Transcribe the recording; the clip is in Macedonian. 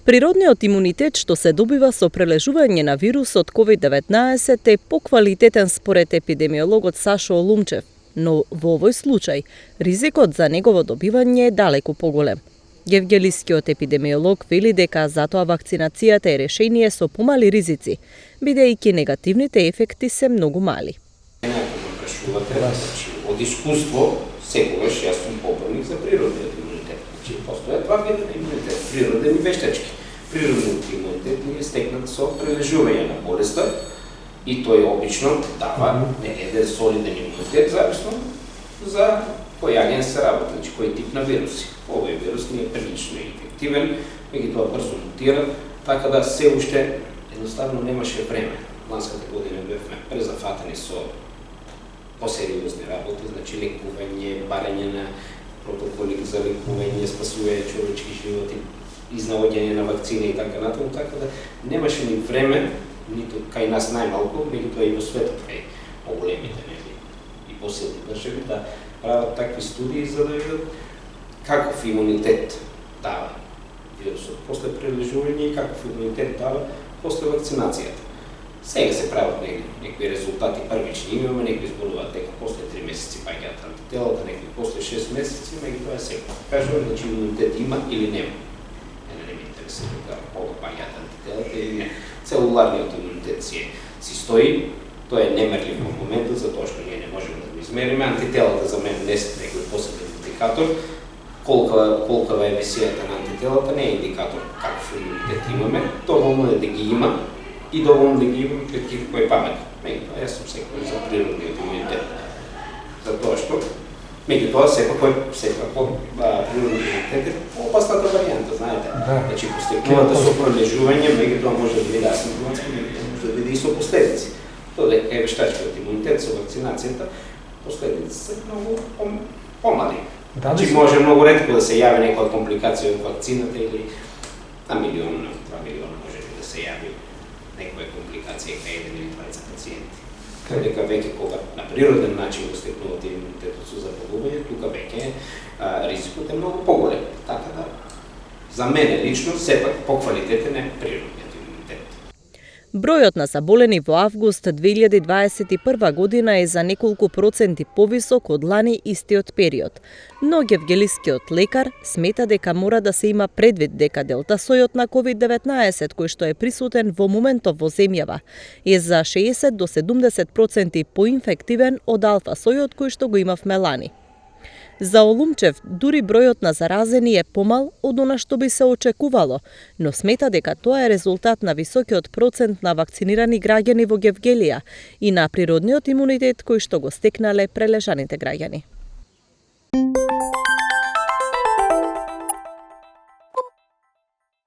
Природниот имунитет што се добива со прележување на вирусот COVID-19 е поквалитетен според епидемиологот Сашо Олумчев, но во овој случај ризикот за негово добивање е далеку поголем. Евгелискиот епидемиолог вели дека затоа вакцинацијата е решение со помали ризици, бидејќи негативните ефекти се многу мали. Од искуство, секогаш јас сум поборник за природниот имунитет. Постоја два вида имунитет, природен и вештачки. Природниот имунитет е стекнат со прележување на болеста и тој обично дава еден солиден имунитет, зависно за кој аген се работи, кој тип на вируси. Овој вирус не е прилично инфективен, меѓутоа брзо мутира, така да се уште едноставно немаше време. Ланската година бевме презафатени со посериозни работи, значи лекување, барање на протоколи за лекување, спасување човечки животи, изнаоѓање на вакцини и така натаму, така да немаше ни време, ниту кај нас најмалку, меѓутоа и во светот кај поголемите и посилни држави да прават такви студии за да видат каков имунитет дава вирусот после прележување и каков имунитет дава после вакцинацијата. Сега се прават некои резултати првични, имаме некои зборуваат дека после 3 месеци паѓаат антителата, некои после 6 месеци, меѓутоа сега кажувам дека имунитет има или нема. Не ме интересира дека кога паѓаат антителата или не. Целуларниот имунитет си стои, тој е немерлив во моментот, затоа што ние не можеме да го измериме. Антителата за мен не се некој посебен индикатор. Колкава е емисијата на антителата не е индикатор каков имунитет имаме, доволно е да ги има и доволно да ги имаме клетките кои памет. Меѓутоа, јас сум секој за природниот имунитет. Затоа што, меѓутоа, секој природниот имунитет е опасната варијанта, знаете. Значи, постекнувате со пролежување, меѓутоа може да биде асимптоматски, може да биде и со последици. Додека е вештачкиот имунитет со вакцинацијата, последици се многу помали. Значи, може многу ретко да се јави некоја компликација од вакцината или на милион, на 2 милиона може да се јави некоја компликација кај 1 или 20 пациенти. Додека веќе кога на природен начин го стекнувате имунитетот со заболување, тука веќе ризикот е многу поголем. Така да, за мене лично, сепак поквалитетен е природниот имунитет. Бројот на заболени во август 2021 година е за неколку проценти повисок од лани истиот период, но евгелискиот лекар смета дека мора да се има предвид дека делтасојот на COVID-19 кој што е присутен во моментов во земјава е за 60 до 70% поинфективен од алфа-сојот кој што го имавме лани. За Олумчев, дури бројот на заразени е помал од она што би се очекувало, но смета дека тоа е резултат на високиот процент на вакцинирани граѓани во Гевгелија и на природниот имунитет кој што го стекнале прележаните граѓани.